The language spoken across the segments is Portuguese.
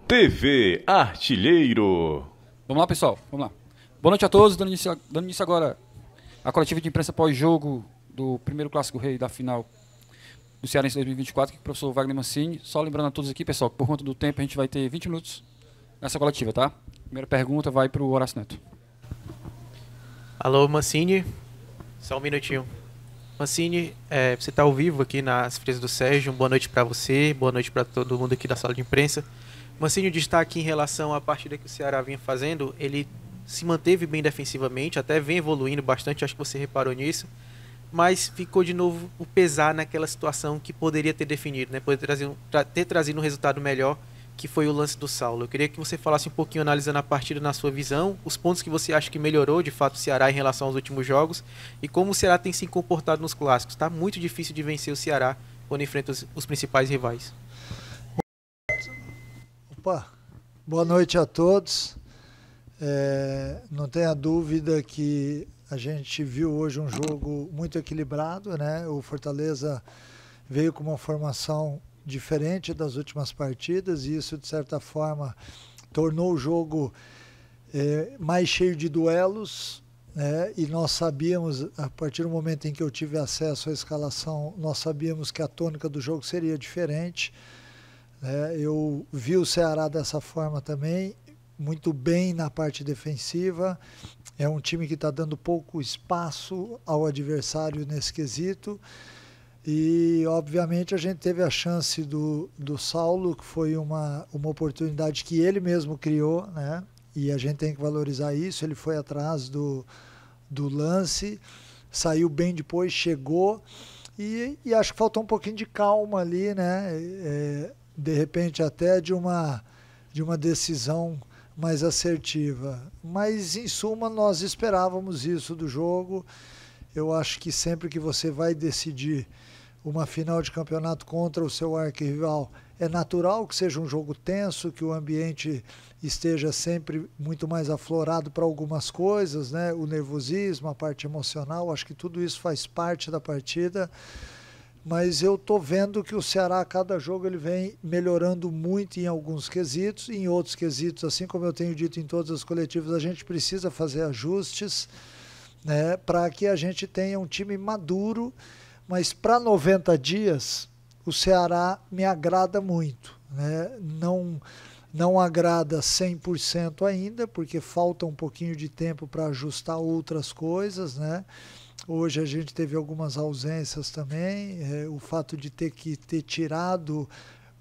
TV Artilheiro. Vamos lá, pessoal. Vamos lá. Boa noite a todos. Dando início agora a coletiva de imprensa pós-jogo do primeiro Clássico Rei da final do Cearense 2024, que é o professor Wagner Mancini. Só lembrando a todos aqui, pessoal, que por conta do tempo a gente vai ter 20 minutos nessa coletiva, tá? Primeira pergunta vai para o Horácio Neto. Alô, Mancini. Só um minutinho. Mancini, você está ao vivo aqui nas Fresas do Sérgio. Boa noite para você, boa noite para todo mundo aqui da sala de imprensa. Mancini, o destaque em relação à partida que o Ceará vinha fazendo, ele se manteve bem defensivamente, até vem evoluindo bastante, acho que você reparou nisso, mas ficou de novo o pesar naquela situação que poderia ter definido, né? Poderia ter trazido um resultado melhor, que foi o lance do Saulo. Eu queria que você falasse um pouquinho, analisando a partida na sua visão, os pontos que você acha que melhorou de fato o Ceará em relação aos últimos jogos e como o Ceará tem se comportado nos clássicos. Está muito difícil de vencer o Ceará quando enfrenta os principais rivais. Opa, boa noite a todos. Não tenha dúvida que a gente viu hoje um jogo muito equilibrado, né? O Fortaleza veio com uma formação diferente das últimas partidas e isso, de certa forma, tornou o jogo mais cheio de duelos, né? E nós sabíamos, a partir do momento em que eu tive acesso à escalação, nós sabíamos que a tônica do jogo seria diferente. Eu vi o Ceará dessa forma também, muito bem na parte defensiva. É um time que está dando pouco espaço ao adversário nesse quesito. E, obviamente, a gente teve a chance do Saulo, que foi uma oportunidade que ele mesmo criou, né? E a gente tem que valorizar isso. Ele foi atrás do lance, saiu bem depois, chegou. E acho que faltou um pouquinho de calma ali, né? De repente, até de uma decisão mais assertiva. Mas, em suma, nós esperávamos isso do jogo. Eu acho que sempre que você vai decidir uma final de campeonato contra o seu arquirrival, é natural que seja um jogo tenso, que o ambiente esteja sempre muito mais aflorado para algumas coisas, né? O nervosismo, a parte emocional, acho que tudo isso faz parte da partida. Mas eu estou vendo que o Ceará, a cada jogo, ele vem melhorando muito em alguns quesitos, em outros quesitos, assim como eu tenho dito em todas as coletivas, a gente precisa fazer ajustes, né, para que a gente tenha um time maduro, mas para 90 dias o Ceará me agrada muito, né? Não agrada 100% ainda, porque falta um pouquinho de tempo para ajustar outras coisas, né? Hoje a gente teve algumas ausências também, o fato de ter tirado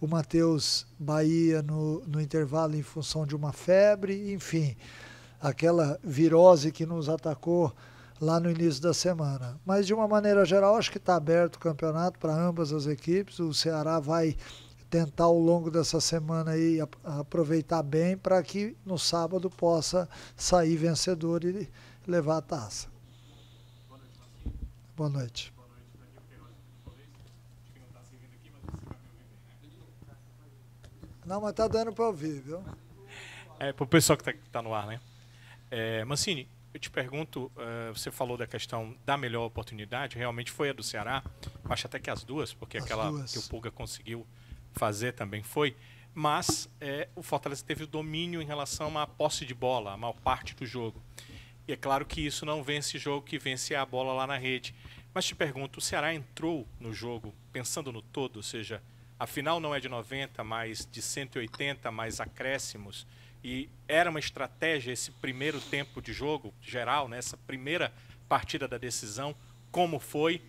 o Matheus Bahia no intervalo em função de uma febre, enfim, aquela virose que nos atacou lá no início da semana. Mas, de uma maneira geral, acho que está aberto o campeonato para ambas as equipes. O Ceará vai tentar, ao longo dessa semana, aí, aproveitar bem para que no sábado possa sair vencedor e levar a taça. Boa noite. Não, mas tá dando para ouvir, viu? Para o pessoal que tá no ar, né? Mancini, eu te pergunto, você falou da questão da melhor oportunidade, realmente foi a do Ceará, acho até que as duas, porque aquela que o Pulga conseguiu fazer também foi, mas o Fortaleza teve o domínio em relação à posse de bola, a maior parte do jogo. E é claro que isso não vence jogo, que vence a bola lá na rede. Mas te pergunto, o Ceará entrou no jogo pensando no todo, ou seja, a final não é de 90, mas de 180, mais acréscimos, e era uma estratégia esse primeiro tempo de jogo geral, né, essa primeira partida da decisão, como foi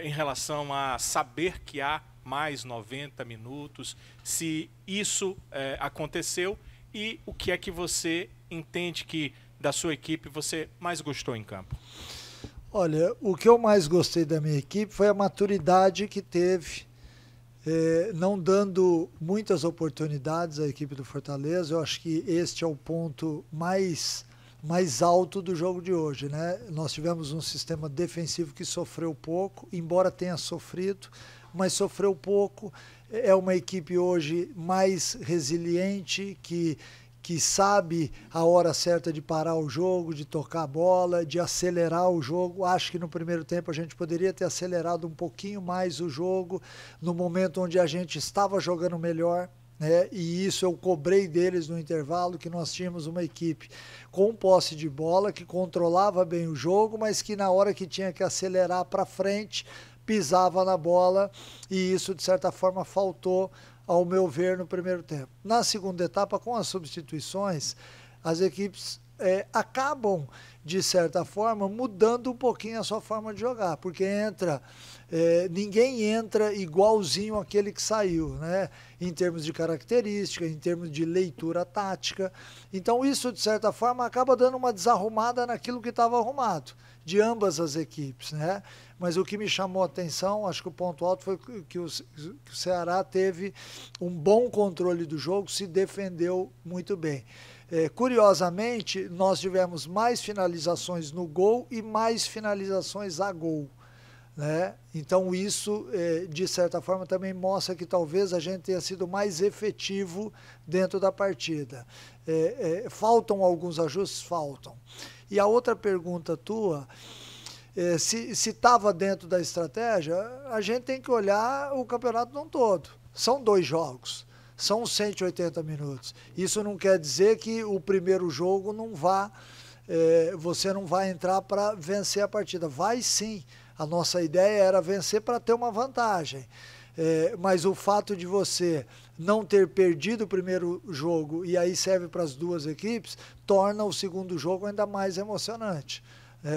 em relação a saber que há mais 90 minutos, se isso aconteceu e o que é que você entende que da sua equipe você mais gostou em campo? Olha, o que eu mais gostei da minha equipe foi a maturidade que teve, não dando muitas oportunidades à equipe do Fortaleza. Eu acho que este é o ponto mais alto do jogo de hoje, né? Nós tivemos um sistema defensivo que sofreu pouco, embora tenha sofrido, mas sofreu pouco. É uma equipe hoje mais resiliente, que sabe a hora certa de parar o jogo, de tocar a bola, de acelerar o jogo. Acho que no primeiro tempo a gente poderia ter acelerado um pouquinho mais o jogo, no momento onde a gente estava jogando melhor. né? E isso eu cobrei deles no intervalo, que nós tínhamos uma equipe com posse de bola, que controlava bem o jogo, mas que na hora que tinha que acelerar para frente, pisava na bola, e isso de certa forma faltou, ao meu ver, no primeiro tempo. Na segunda etapa, com as substituições, as equipes acabam, de certa forma, mudando um pouquinho a sua forma de jogar, porque ninguém entra igualzinho àquele que saiu, né? Em termos de característica, em termos de leitura tática. Então isso, de certa forma, acaba dando uma desarrumada naquilo que estava arrumado, de ambas as equipes, né? Mas o que me chamou a atenção, acho que o ponto alto foi que o Ceará teve um bom controle do jogo, se defendeu muito bem. Curiosamente, nós tivemos mais finalizações no gol e mais finalizações a gol, né? Então isso, de certa forma, também mostra que talvez a gente tenha sido mais efetivo dentro da partida. Faltam alguns ajustes? Faltam. E a outra pergunta tua, se estava dentro da estratégia, a gente tem que olhar o campeonato não todo. São 2 jogos. São 180 minutos. Isso não quer dizer que o primeiro jogo não vá, você não vai entrar para vencer a partida. Vai sim. A nossa ideia era vencer para ter uma vantagem. Mas o fato de você não ter perdido o primeiro jogo, e aí serve para as duas equipes, torna o segundo jogo ainda mais emocionante.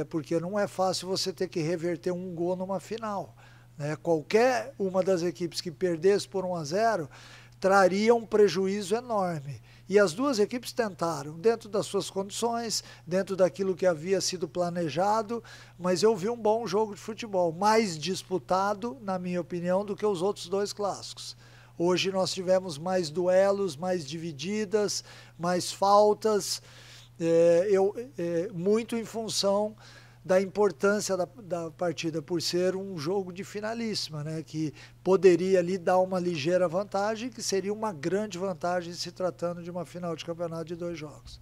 Porque não é fácil você ter que reverter um gol numa final. Qualquer uma das equipes que perdesse por 1-0, traria um prejuízo enorme. E as duas equipes tentaram, dentro das suas condições, dentro daquilo que havia sido planejado, mas eu vi um bom jogo de futebol, mais disputado, na minha opinião, do que os outros 2 clássicos. Hoje nós tivemos mais duelos, mais divididas, mais faltas, muito em função da importância da partida, por ser um jogo de finalíssima, né? Que poderia ali dar uma ligeira vantagem, que seria uma grande vantagem se tratando de uma final de campeonato de 2 jogos.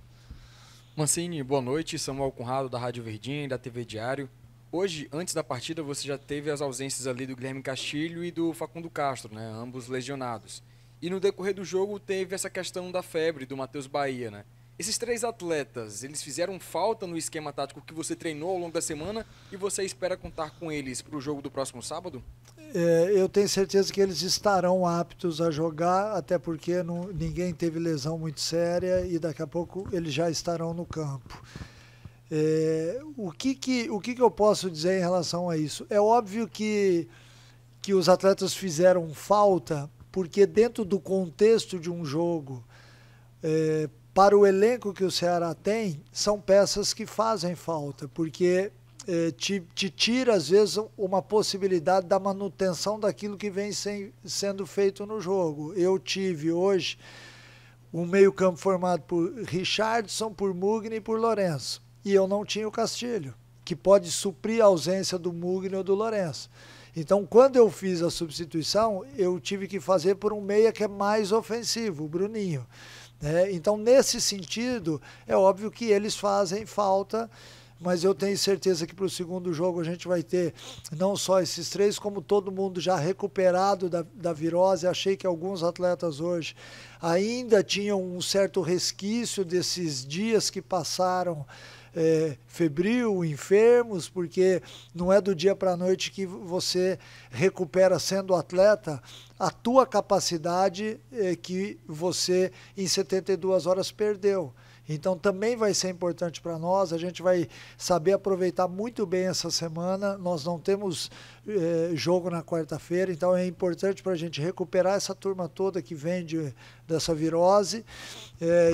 Mancini, boa noite. Samuel Conrado, da Rádio Verdinha e da TV Diário. Hoje, antes da partida, você já teve as ausências ali do Guilherme Castilho e do Facundo Castro, né? Ambos lesionados. E no decorrer do jogo teve essa questão da febre do Matheus Bahia, né? Esses 3 atletas, eles fizeram falta no esquema tático que você treinou ao longo da semana e você espera contar com eles para o jogo do próximo sábado? Eu tenho certeza que eles estarão aptos a jogar, até porque ninguém teve lesão muito séria e daqui a pouco eles já estarão no campo. O que eu posso dizer em relação a isso? É óbvio que os atletas fizeram falta, porque dentro do contexto de um jogo, para o elenco que o Ceará tem, são peças que fazem falta, porque te tira, às vezes, uma possibilidade da manutenção daquilo que vem sendo feito no jogo. Eu tive hoje um meio-campo formado por Richardson, por Mugni e por Lourenço, e eu não tinha o Castilho, que pode suprir a ausência do Mugni ou do Lourenço. Então, quando eu fiz a substituição, eu tive que fazer por um meia que é mais ofensivo, o Bruninho. Então, nesse sentido, é óbvio que eles fazem falta, mas eu tenho certeza que para o segundo jogo a gente vai ter não só esses 3, como todo mundo já recuperado da virose. Achei que alguns atletas hoje ainda tinham um certo resquício desses dias que passaram febril, enfermos, porque não é do dia para a noite que você recupera, sendo atleta, a tua capacidade que você em 72 horas perdeu. Então também vai ser importante para nós, a gente vai saber aproveitar muito bem essa semana. Nós não temos jogo na quarta-feira, então é importante para a gente recuperar essa turma toda que vem dessa virose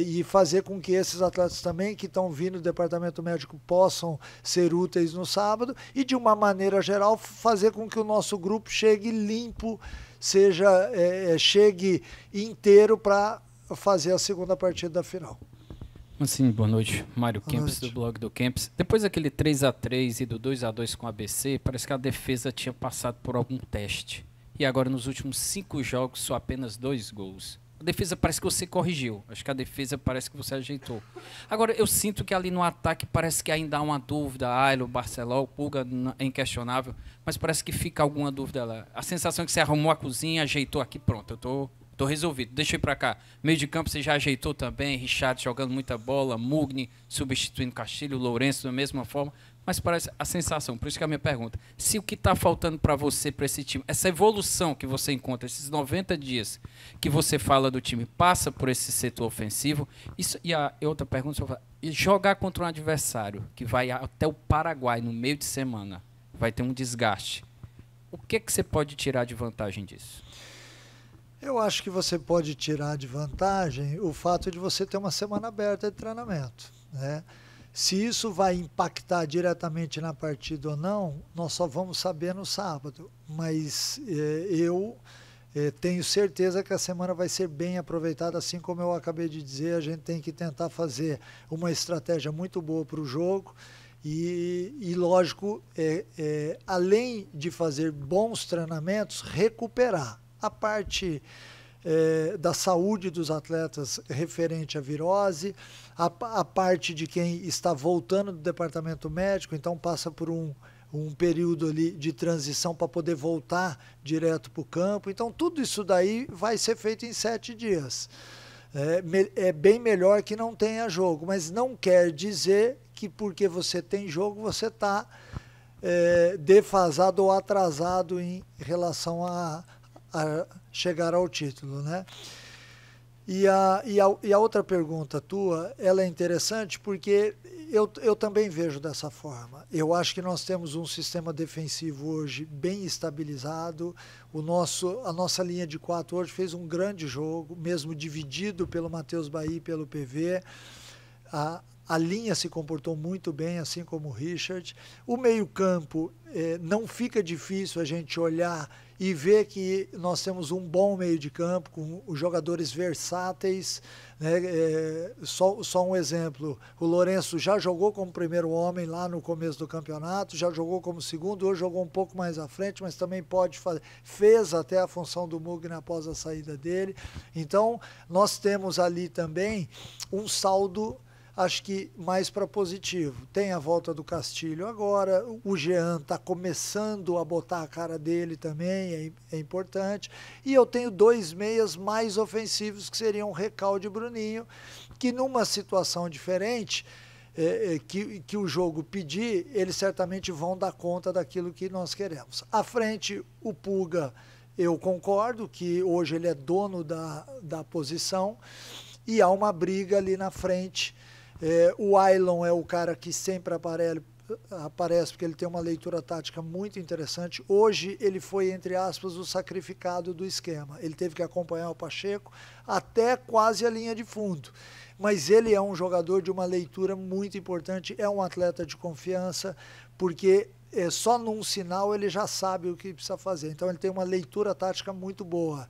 e fazer com que esses atletas também que estão vindo do departamento médico possam ser úteis no sábado e, de uma maneira geral, fazer com que o nosso grupo chegue limpo, chegue inteiro para fazer a segunda partida da final. Sim, boa noite. Mário Boa Kempis, noite. do blog do Kempis. Depois daquele 3-3 e do 2-2 com o ABC, parece que a defesa tinha passado por algum teste. E agora, nos últimos 5 jogos, só apenas 2 gols. A defesa parece que você corrigiu. Acho que a defesa parece que você ajeitou. Agora, eu sinto que ali no ataque parece que ainda há uma dúvida. Ailo, Barceló, o Pulga é inquestionável, mas parece que fica alguma dúvida lá. A sensação é que você arrumou a cozinha, ajeitou aqui, pronto, eu tô resolvido, deixa eu ir pra cá. Meio de campo você já ajeitou também, Richard jogando muita bola, Mugni substituindo Castilho, Lourenço da mesma forma, mas parece a sensação, por isso que é a minha pergunta, se o que está faltando para você, para esse time, essa evolução que você encontra, esses 90 dias que você fala do time, passa por esse setor ofensivo, isso, e a outra pergunta, jogar contra um adversário que vai até o Paraguai no meio de semana, vai ter um desgaste, o que você pode tirar de vantagem disso? Eu acho que você pode tirar de vantagem o fato de você ter uma semana aberta de treinamento, né? Se isso vai impactar diretamente na partida ou não, nós só vamos saber no sábado. Mas eu tenho certeza que a semana vai ser bem aproveitada, assim como eu acabei de dizer, a gente tem que tentar fazer uma estratégia muito boa para o jogo. E lógico, além de fazer bons treinamentos, recuperar a parte da saúde dos atletas referente à virose, a parte de quem está voltando do departamento médico, então passa por um período ali de transição para poder voltar direto para o campo. Então tudo isso daí vai ser feito em 7 dias. É bem melhor que não tenha jogo, mas não quer dizer que porque você tem jogo você está defasado ou atrasado em relação a chegar ao título, né? E a outra pergunta tua, ela é interessante porque eu também vejo dessa forma. Eu acho que nós temos um sistema defensivo hoje bem estabilizado. A nossa linha de 4 hoje fez um grande jogo, mesmo dividido pelo Matheus Bahia e pelo PV. A linha se comportou muito bem, assim como o Richard. O meio-campo, não fica difícil a gente olhar e ver que nós temos um bom meio de campo, com os jogadores versáteis, né? Só um exemplo, o Lourenço já jogou como primeiro homem lá no começo do campeonato, já jogou como segundo, hoje jogou um pouco mais à frente, mas também pode fazer, fez até a função do Mugni após a saída dele. Então, nós temos ali também um saldo, acho que mais para positivo. Tem a volta do Castilho agora, o Jean está começando a botar a cara dele também, é importante. E eu tenho 2 meias mais ofensivos, que seriam o Recalde e Bruninho, que numa situação diferente, que o jogo pedir, eles certamente vão dar conta daquilo que nós queremos. À frente, o Puga, eu concordo que hoje ele é dono da posição, e há uma briga ali na frente. O Ailon é o cara que sempre aparece porque ele tem uma leitura tática muito interessante. Hoje ele foi, entre aspas, o sacrificado do esquema. Ele teve que acompanhar o Pacheco até quase a linha de fundo. Mas ele é um jogador de uma leitura muito importante, é um atleta de confiança, porque só num sinal ele já sabe o que precisa fazer. Então ele tem uma leitura tática muito boa.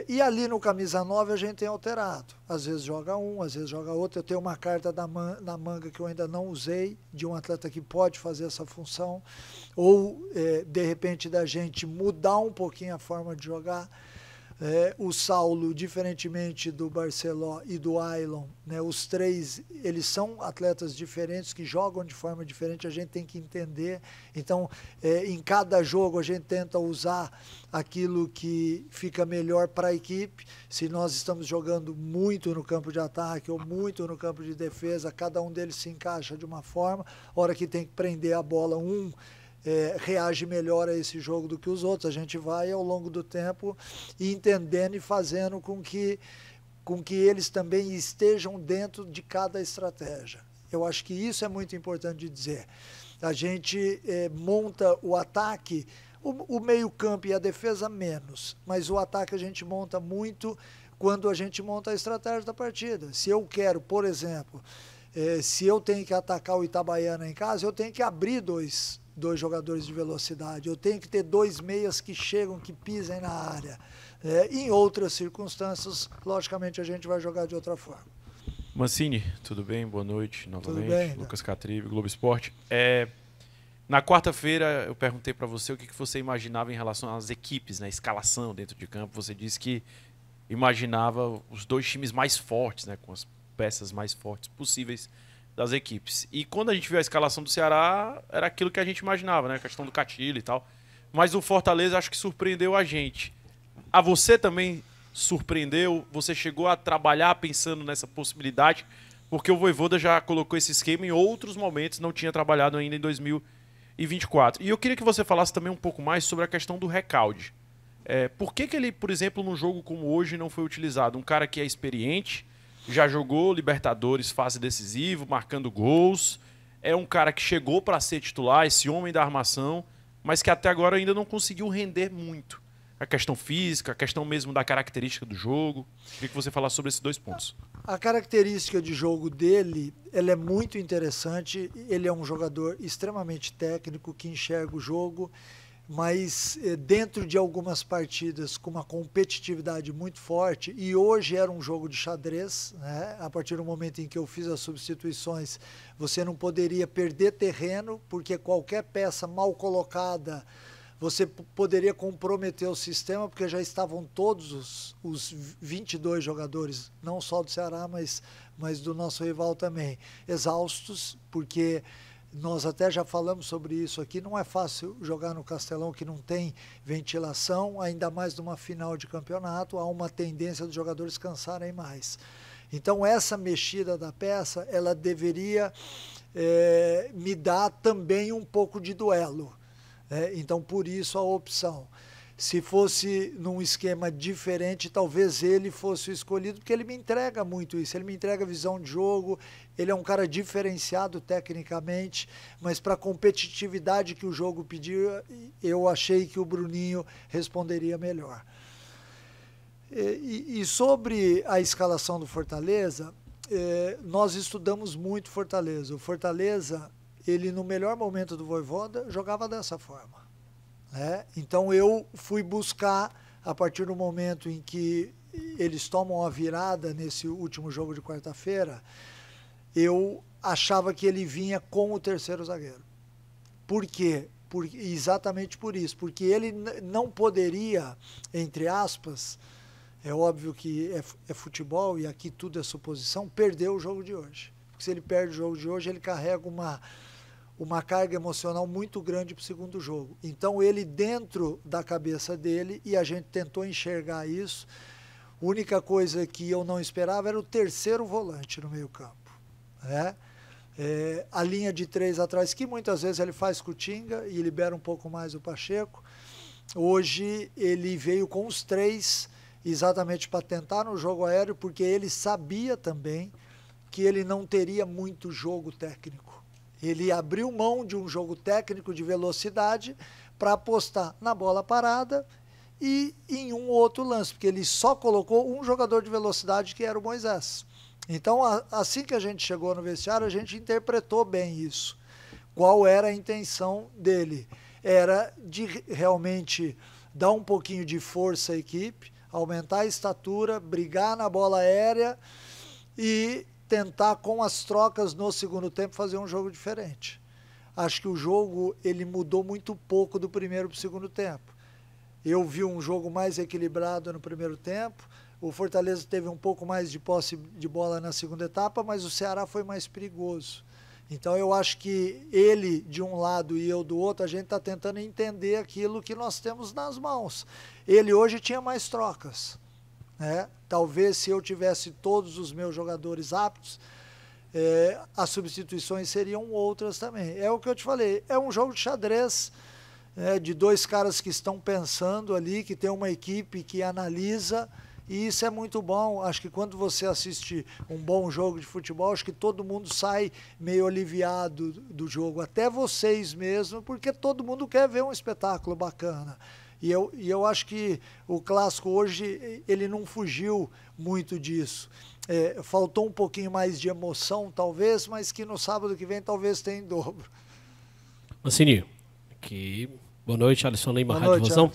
E ali no camisa 9 a gente tem alterado. Às vezes joga um, às vezes joga outro. Eu tenho uma carta na manga que eu ainda não usei, de um atleta que pode fazer essa função. Ou, de repente, da gente mudar um pouquinho a forma de jogar. O Saulo, diferentemente do Barceló e do Ailon, né, os 3, eles são atletas diferentes, que jogam de forma diferente, a gente tem que entender. Então, em cada jogo a gente tenta usar aquilo que fica melhor para a equipe. Se nós estamos jogando muito no campo de ataque ou muito no campo de defesa, cada um deles se encaixa de uma forma. A hora que tem que prender a bola, reage melhor a esse jogo do que os outros. A gente vai ao longo do tempo entendendo e fazendo com que eles também estejam dentro de cada estratégia. Eu acho que isso é muito importante de dizer. A gente monta o ataque, o meio-campo e a defesa menos, mas o ataque a gente monta muito quando a gente monta a estratégia da partida. Se eu quero, por exemplo, se eu tenho que atacar o Itabaiana em casa, eu tenho que abrir dois jogadores de velocidade, eu tenho que ter 2 meias que chegam, que pisem na área. Em outras circunstâncias, logicamente, a gente vai jogar de outra forma. Mancini, tudo bem? Boa noite novamente. Tudo bem, Lucas Catribe, Globo Esporte. Na quarta-feira eu perguntei para você o que você imaginava em relação às equipes, né? Escalação dentro de campo. Você disse que imaginava os 2 times mais fortes, né? Com as peças mais fortes possíveis das equipes. E quando a gente viu a escalação do Ceará, era aquilo que a gente imaginava, né? A questão do Castilho e tal. Mas o Fortaleza acho que surpreendeu a gente. A você também surpreendeu? Você chegou a trabalhar pensando nessa possibilidade? Porque o Vojvoda já colocou esse esquema em outros momentos, não tinha trabalhado ainda em 2024. E eu queria que você falasse também um pouco mais sobre a questão do recalde. Por que ele, por exemplo, num jogo como hoje não foi utilizado? Um cara que é experiente, já jogou Libertadores fase decisiva, marcando gols, é um cara que chegou para ser titular, esse homem da armação, mas que até agora ainda não conseguiu render muito. A questão física, a questão mesmo da característica do jogo. Queria que você falasse sobre esses dois pontos. A característica de jogo dele, ela é muito interessante. Ele é um jogador extremamente técnico, que enxerga o jogo, mas dentro de algumas partidas com uma competitividade muito forte, e hoje era um jogo de xadrez, né? A partir do momento em que eu fiz as substituições, você não poderia perder terreno, porque qualquer peça mal colocada, você poderia comprometer o sistema, porque já estavam todos os 22 jogadores, não só do Ceará, mas do nosso rival também, exaustos, porque nós até já falamos sobre isso aqui, não é fácil jogar no Castelão que não tem ventilação, ainda mais numa final de campeonato, há uma tendência dos jogadores cansarem mais. Então essa mexida da peça, ela deveria me dar também um pouco de duelo. Então, por isso a opção. Se fosse num esquema diferente, talvez ele fosse o escolhido, porque ele me entrega muito isso. Ele me entrega visão de jogo, ele é um cara diferenciado tecnicamente, mas para a competitividade que o jogo pedia, eu achei que o Bruninho responderia melhor. E sobre a escalação do Fortaleza, nós estudamos muito Fortaleza. O Fortaleza, ele no melhor momento do Vojvoda, jogava dessa forma. Então eu fui buscar, a partir do momento em que eles tomam a virada nesse último jogo de quarta-feira, eu achava que ele vinha com o terceiro zagueiro. Por quê? Exatamente por isso, porque ele não poderia, entre aspas, é óbvio que é futebol e aqui tudo é suposição, perder o jogo de hoje. Porque se ele perde o jogo de hoje, ele carrega uma carga emocional muito grande para o segundo jogo. Então ele dentro da cabeça dele, e a gente tentou enxergar isso, a única coisa que eu não esperava era o terceiro volante no meio campo. A linha de 3 atrás, que muitas vezes ele faz com o Tinga e libera um pouco mais o Pacheco. Hoje ele veio com os 3 exatamente para tentar no jogo aéreo, porque ele sabia também que ele não teria muito jogo técnico. Ele abriu mão de um jogo técnico de velocidade para apostar na bola parada e em um outro lance, porque ele só colocou um jogador de velocidade, que era o Moisés. Então, assim que a gente chegou no vestiário, a gente interpretou bem isso. Qual era a intenção dele? Era de realmente dar um pouquinho de força à equipe, aumentar a estatura, brigar na bola aérea e tentar, com as trocas no segundo tempo, fazer um jogo diferente. Acho que o jogo ele mudou muito pouco do primeiro para o segundo tempo. Eu vi um jogo mais equilibrado no primeiro tempo, o Fortaleza teve um pouco mais de posse de bola na segunda etapa, mas o Ceará foi mais perigoso. Então eu acho que ele de um lado e eu do outro, a gente está tentando entender aquilo que nós temos nas mãos. Ele hoje tinha mais trocas. Talvez se eu tivesse todos os meus jogadores aptos, as substituições seriam outras também. É o que eu te falei, é um jogo de xadrez, de 2 caras que estão pensando ali, que tem uma equipe que analisa, e isso é muito bom. Acho que quando você assiste um bom jogo de futebol, acho que todo mundo sai meio aliviado do jogo, até vocês mesmo, porque todo mundo quer ver um espetáculo bacana. E eu acho que o Clássico hoje, ele não fugiu muito disso. Faltou um pouquinho mais de emoção, talvez, mas que no sábado que vem talvez tenha em dobro. Mancini, boa noite, Alisson Lima, Rádio Vozão.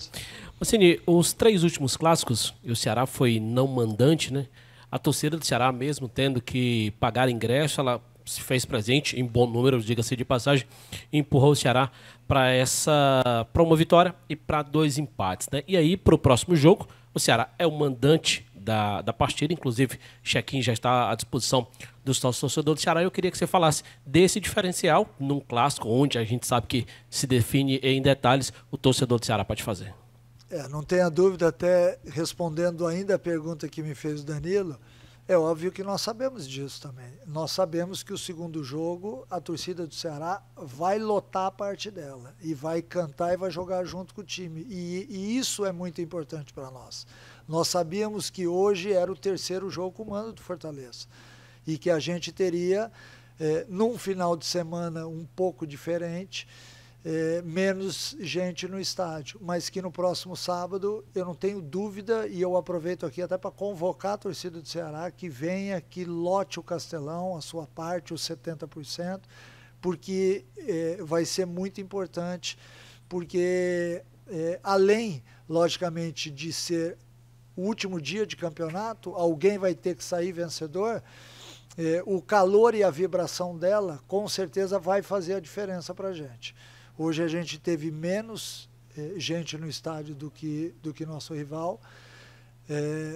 Mancini, os 3 últimos clássicos, e o Ceará foi não mandante, né? A torcida do Ceará, mesmo tendo que pagar ingresso, ela se fez presente em bom número, diga-se de passagem, e empurrou o Ceará para uma vitória e para 2 empates, né? E aí, para o próximo jogo, o Ceará é o mandante da partida, inclusive check-in já está à disposição dos torcedores do Ceará. Eu queria que você falasse desse diferencial num clássico, onde a gente sabe que se define em detalhes, o torcedor do Ceará pode fazer. Não tenha dúvida, até respondendo ainda a pergunta que me fez o Danilo, é óbvio que nós sabemos disso também. Nós sabemos que o segundo jogo, a torcida do Ceará vai lotar a parte dela, e vai cantar e vai jogar junto com o time. E isso é muito importante para nós. Nós sabíamos que hoje era o terceiro jogo com o mando do Fortaleza, e que a gente teria, num final de semana um pouco diferente, menos gente no estádio, mas que no próximo sábado eu não tenho dúvida, e eu aproveito aqui até para convocar a torcida do Ceará que venha, que lote o Castelão, a sua parte, os 70%, porque vai ser muito importante, porque além, logicamente, de ser o último dia de campeonato, alguém vai ter que sair vencedor. O calor e a vibração dela, com certeza, vai fazer a diferença para a gente. Hoje a gente teve menos gente no estádio do que nosso rival,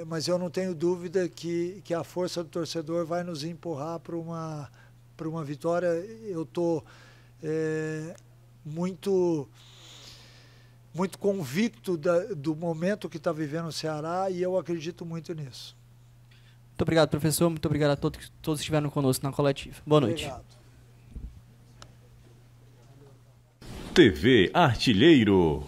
mas eu não tenho dúvida que a força do torcedor vai nos empurrar para uma vitória. Eu estou muito convicto do momento que está vivendo o Ceará, e eu acredito muito nisso. Muito obrigado, professor. Muito obrigado a todos que estiveram conosco na coletiva. Boa noite. Obrigado. TV Artilheiro.